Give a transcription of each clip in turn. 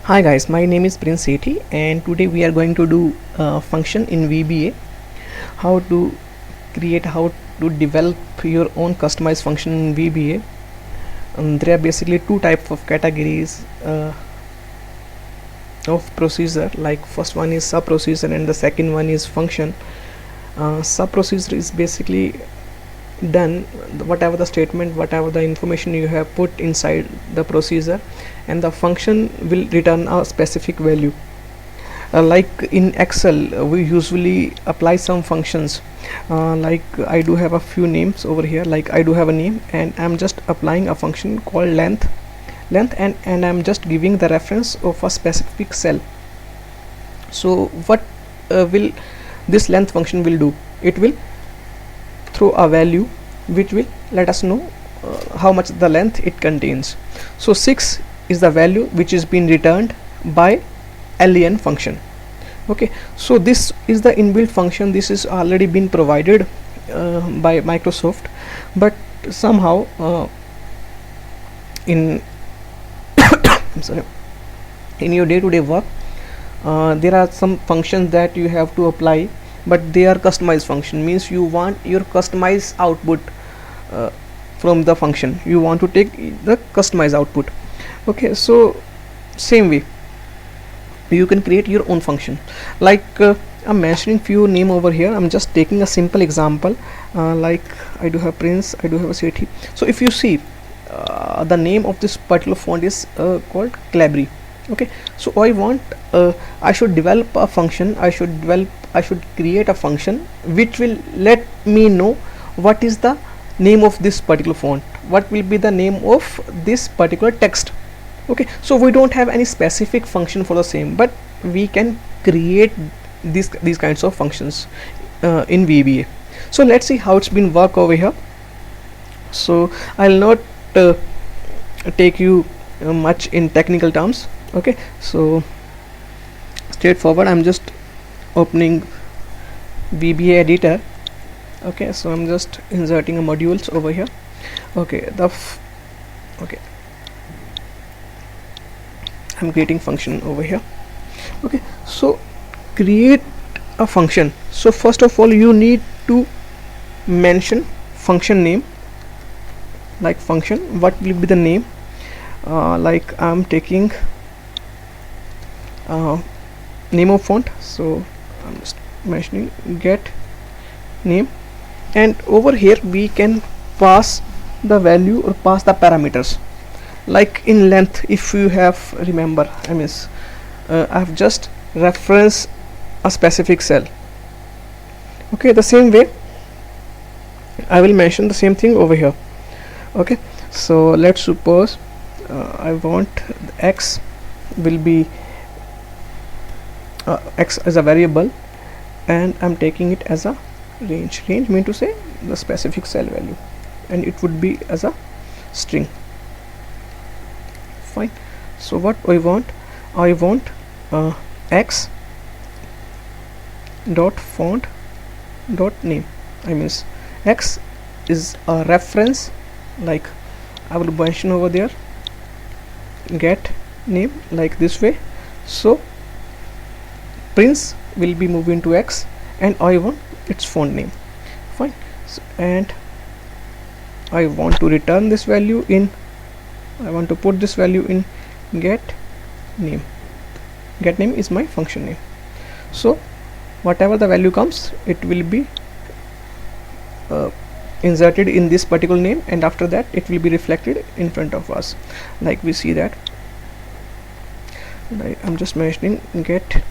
Hi guys, my name is Prince Sethi and today we are going to do a function in VBA. How to how to develop your own customized function in VBA. There are basically two types of categories of procedure. Like first one is sub procedure and the second one is function. Sub procedure is basically done whatever the statement, whatever the information you have put inside the procedure, and the function will return a specific value. Like in Excel, we usually apply some functions. Like I do have a few names over here. Like I do have a name, and I'm just applying a function called length, and I'm just giving the reference of a specific cell. So what will this length function will do? It will through a value which will let us know how much the length it contains. So 6 is the value which is being returned by len function. Okay, so this is the inbuilt function. This is already been provided by Microsoft, but somehow in I'm sorry, in your day-to-day work there are some functions that you have to apply, but they are customized function. Means you want your customized output from the function. You want to take the customized output. Okay, so same way you can create your own function. Like I'm mentioning few name over here. I'm just taking a simple example. Like I do have Prince, I do have a Sethi. So if you see the name of this particular font is called Calibri. Okay, so I want I should develop a function. I should create a function which will let me know what is the name of this particular font, what will be the name of this particular text. Okay, so we don't have any specific function for the same, but we can create these kinds of functions in VBA. So let's see how it's been work over here. So I'll not take you much in technical terms. Okay, so straightforward, I'm just opening VBA editor. Okay, so I'm just inserting a modules over here. Okay, okay, I'm creating function over here. Okay, so create a function. So first of all, you need to mention function name. Like function, what will be the name? Like I'm taking name of font, so I'm just mentioning get name, and over here we can pass the value or pass the parameters. Like in length, if you have remember, I've just referenced a specific cell. Okay, the same way I will mention the same thing over here. Okay, so let's suppose I want x will be x as a variable, and I'm taking it as a range. Range mean to say the specific cell value, and it would be as a string. Fine. So what I want x dot font dot name. X is a reference. Like I will mention over there get name like this way. So Prince will be moving to X, and I want its font name. Fine. So, and I want to return this value in, I want to put this value in get name. Get name is my function name. So whatever the value comes, it will be inserted in this particular name, and after that it will be reflected in front of us. Like we see that I'm just mentioning get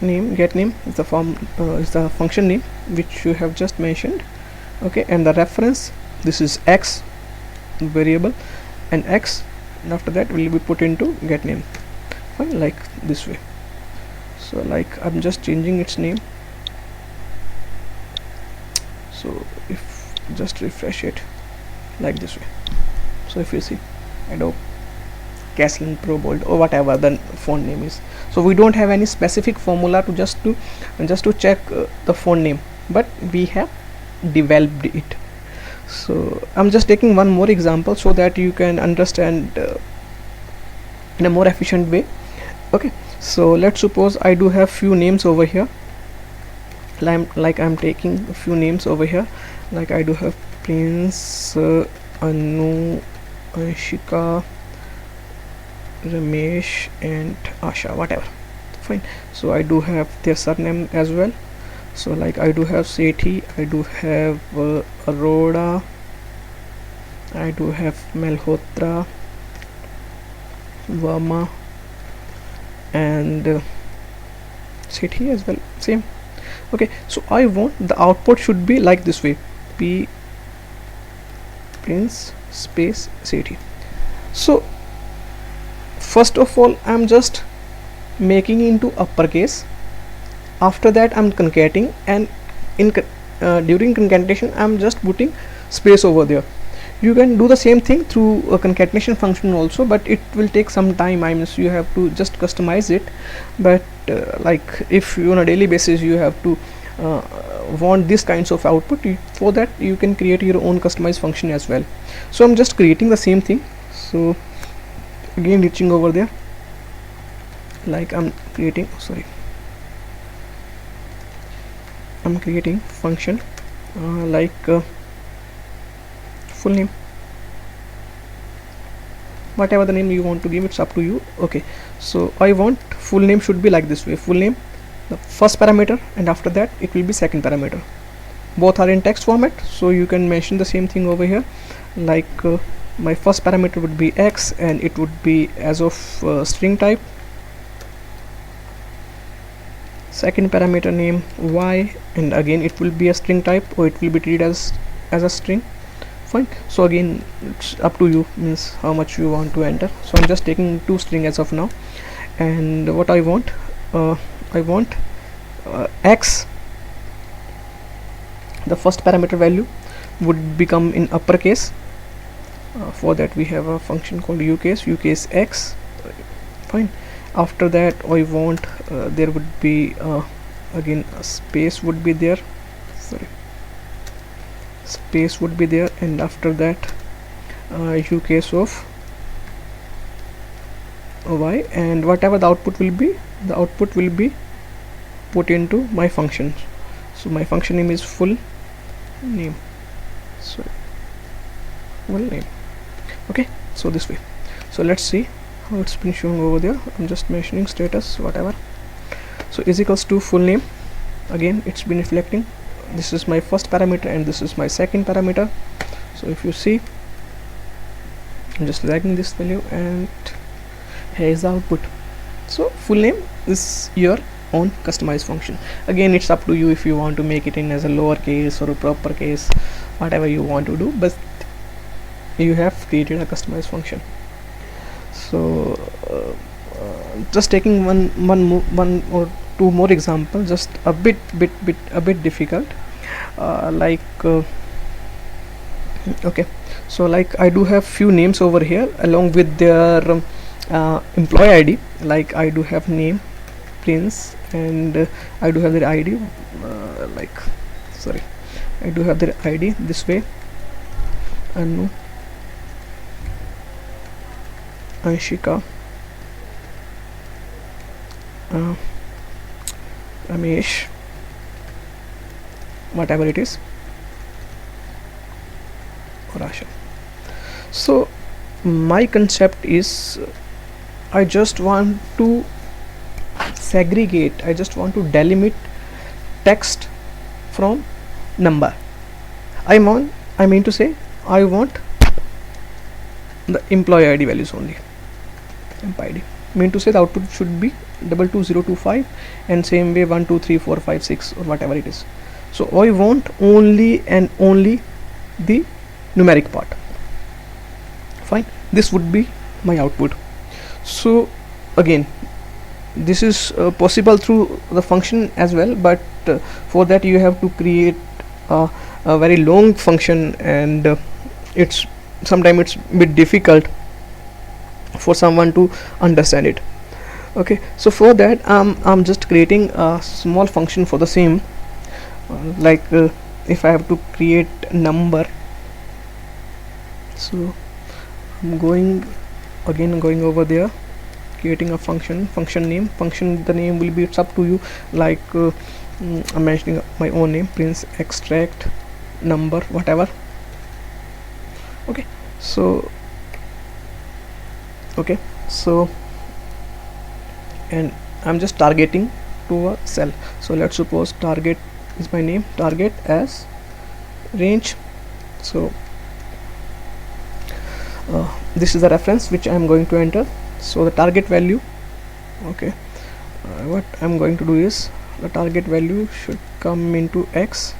name. Get name is the is the function name which you have just mentioned. Okay, and the reference, this is x variable, and x, and after that will be put into get name. Fine, like this way. So like I'm just changing its name. So if just refresh it like this way. So if you see Adobe Caslin Pro Bold or whatever the font name is, so we don't have any specific formula to just to check the font name, but we have developed it. So I'm just taking one more example so that you can understand in a more efficient way. Okay, so let's suppose I do have few names over here. I'm taking a few names over here, like I do have Prince, Anu, Anshika, Ramesh and Asha, whatever. Fine. So I do have their surname as well. So like I do have Sethi, I do have Arora, I do have Malhotra, Verma and Sethi as well, same. Okay, so I want the output should be like this way: P Prince space Sethi. So first of all I'm just making into uppercase. After that I'm concatenating, and in during concatenation I'm just putting space over there. You can do the same thing through a concatenation function also, but it will take some time. I mean, you have to just customize it, but like if you on a daily basis you have to want this kinds of output, for that you can create your own customized function as well. So I'm just creating the same thing. So again reaching over there, like I'm creating function like full name, whatever the name you want to give, it's up to you. Okay, so I want full name should be like this way: full name, the first parameter, and after that it will be second parameter. Both are in text format, so you can mention the same thing over here, like my first parameter would be X and it would be as of string type. Second parameter name Y, and again it will be a string type, or it will be treated as a string. Fine. So again it's up to you, means how much you want to enter. So I'm just taking 2 string as of now, and what I want X, the first parameter value would become in uppercase. For that we have a function called ucase X. Fine. After that I want there would be again a space would be there, space would be there, and after that ucase of Y, and whatever the output will be, the output will be put into my function. So my function name is full name. Okay, so this way. So let's see how it's been shown over there. I'm just mentioning status whatever. So is equals to full name. Again it's been reflecting, this is my first parameter and this is my second parameter. So if you see, I'm just dragging this value and here is the output. So full name is your own customized function. Again it's up to you if you want to make it in as a lowercase or a proper case, whatever you want to do, but you have created a customized function. So just taking one or two more examples, just a bit difficult, okay, so like I do have few names over here along with their employee ID. Like I do have name Prince, and I do have their ID I do have their ID this way: Anu, Anshika, Ramesh, whatever it is, or Asha. So my concept is I just want to segregate, I just want to delimit text from number. I mean to say I want the employee ID values only. Employee ID mean to say the output should be 22025, and same way 1 2 3 4 5 6 or whatever it is. So I want only and only the numeric part. Fine, this would be my output. So again this is possible through the function as well, but for that you have to create a very long function, and it's sometimes it's a bit difficult for someone to understand it. Okay, so for that I'm just creating a small function for the same, if I have to create number. So I'm going over there, creating a function name. The name will be, it's up to you, like I'm mentioning my own name, prince extract number, whatever. Okay, so and I'm just targeting to a cell. So let's suppose target is my name, target as range. So this is the reference which I'm going to enter. So the target value, okay, what I'm going to do is the target value should come into X,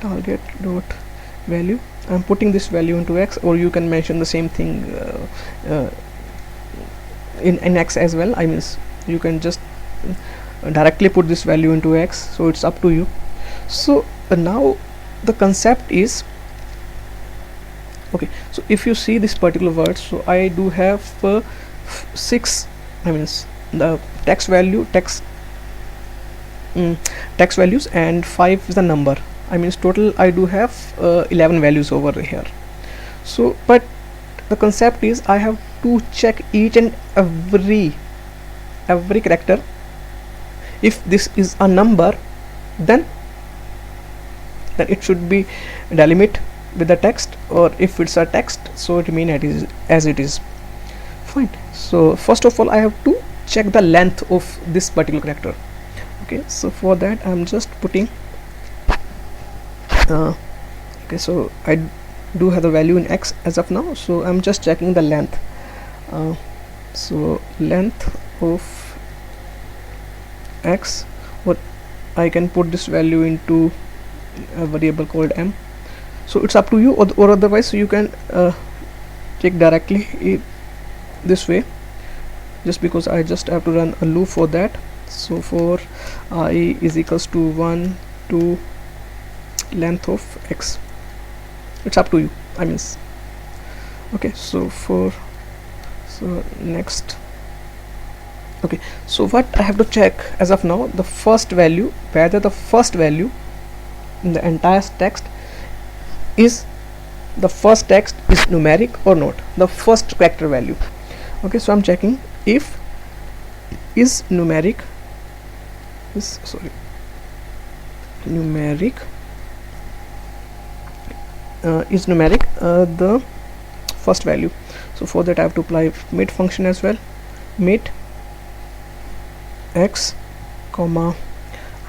target dot value. I'm putting this value into X, or you can mention the same thing in X as well. I mean, you can just directly put this value into X, so it's up to you. So now the concept is, okay, so if you see this particular word, so I do have 6, I mean the text values, and 5 is the number. I mean total I do have 11 values over here. So but the concept is I have to check each and every character. If this is a number, then it should be delimit with the text, or if it's a text, so it remain as it is. Fine. So first of all I have to check the length of this particular character. Okay, so for that I'm just putting okay, so I do have the value in X as of now, so I'm just checking the length. So length of X, what I can put this value into a variable called M. So it's up to you, or otherwise you can check directly this way, just because I just have to run a loop for that. So for I is equals to 1 to length of X, it's up to you, I mean. Okay, so next, okay, so what I have to check as of now, the first value, whether the first value in the entire text is, the first text is numeric or not, the first character value. Okay, so I'm checking if is numeric, is numeric the first value. So for that I have to apply mid function as well, mid X comma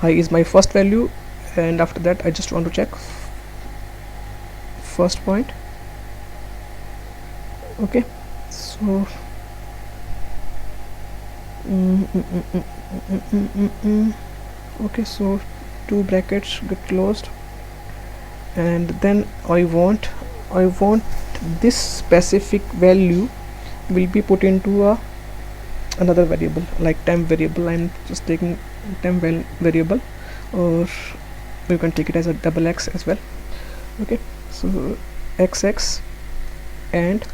I is my first value, and after that I just want to check first point. Okay, so okay, so two brackets get closed, and then I want this specific value will be put into another variable, like temp variable. I'm just taking temp variable, or you can take it as a double X as well. Okay, so XX and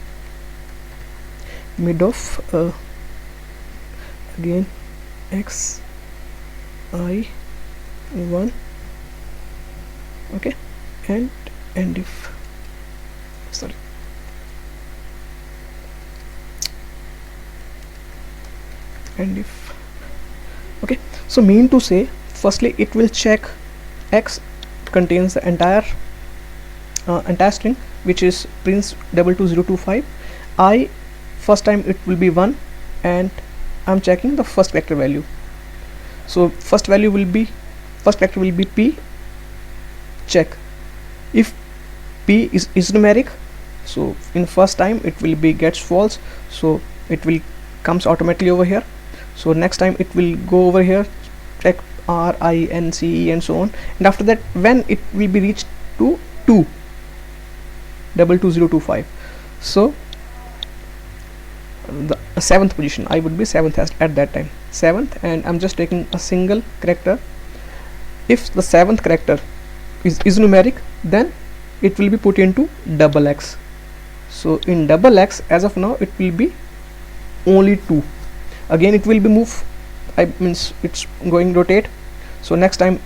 mid of again X I 1, okay, and if okay, so mean to say, firstly it will check X contains the entire string, which is prince 22025. I first time it will be 1, and I'm checking the first vector value. So first character will be P. Check if P is numeric, so in first time it will be gets false, so it will comes automatically over here. So next time it will go over here, check R, I, N, C, E and so on, and after that when it will be reached to 22025, so the 7th position, I would be 7th at that time, 7th, and I'm just taking a single character. If the 7th character is numeric, then it will be put into double X. So in double X, as of now it will be only 2. Again it will be move, I means it's going rotate. So next time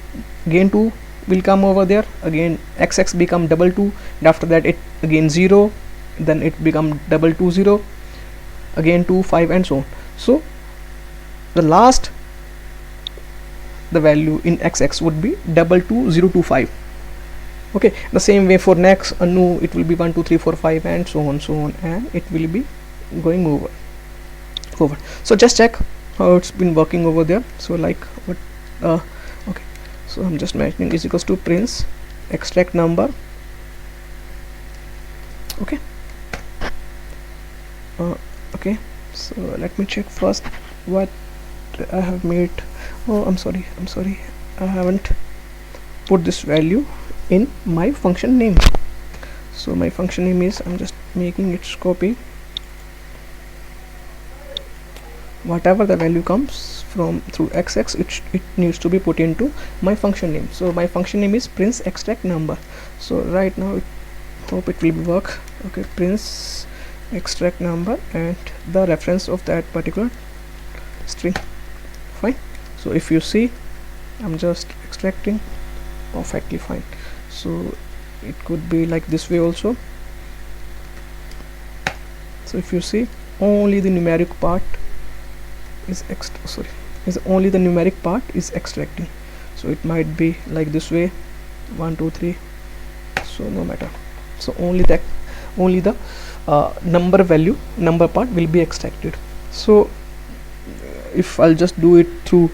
again 2 will come over there, again XX become 2, and after that it again 0, then it become 220, again 2, 5 and so on. So the last, the value in XX would be 22025. okay, the same way for next no, it will be 1 2 3 4 5 and so on, and it will be going over. So just check how it's been working over there. So like what okay, so I'm just mentioning is equals to prince extract number. Okay, okay, so let me check first what I have made. Oh, I'm sorry, I haven't put this value in my function name. So my function name is, I'm just making its copy. Whatever the value comes from through XX, it needs to be put into my function name. So my function name is prince extract number. So right now hope it will work. Okay, prince extract number and the reference of that particular string. Fine. So if you see, I'm just extracting perfectly fine. So it could be like this way also. So if you see, only the numeric part is only the numeric part is extracting. So it might be like this way, 1 2 3, so no matter. So only the number part will be extracted. So if I'll just do it through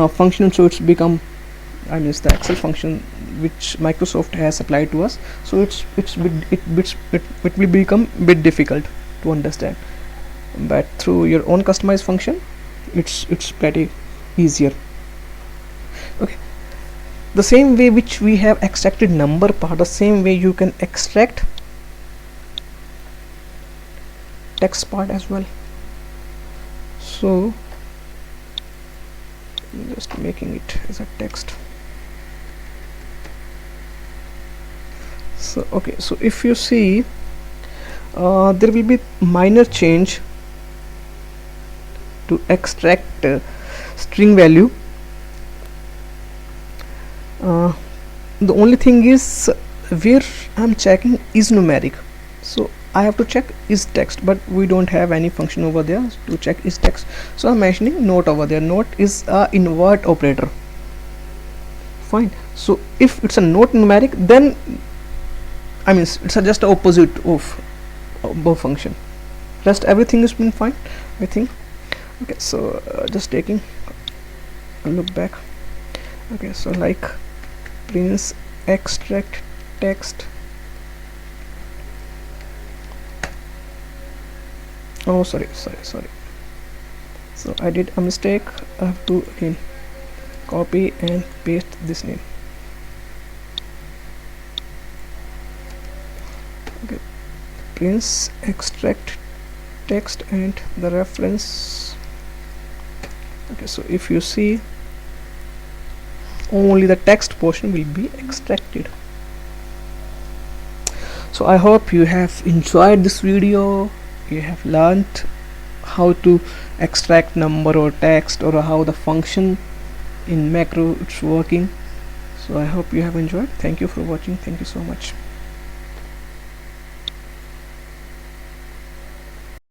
function, so it's become, I mean, it's the Excel function which Microsoft has applied to us. So it will become a bit difficult to understand, but through your own customized function, it's pretty easier. Okay, the same way which we have extracted number part, the same way you can extract text part as well. So I'm just making it as a text. So okay, so if you see, there will be minor change to extract string value. The only thing is where I'm checking is numeric, so I have to check is text, but we don't have any function over there to check is text. So I'm mentioning note over there. Note is a invert operator. Fine. So if it's a note numeric, then I mean it's just the opposite of above function. Rest everything has been fine, I think. Okay, so just taking a look back. Okay, so like prince extract text. Oh, sorry. So I did a mistake. I have to again copy and paste this name. Okay, prince extract text and the reference. Okay, so if you see, only the text portion will be extracted. So I hope you have enjoyed this video. You have learned how to extract number or text, or how the function in macro it's working. So I hope you have enjoyed. Thank you for watching. Thank you so much.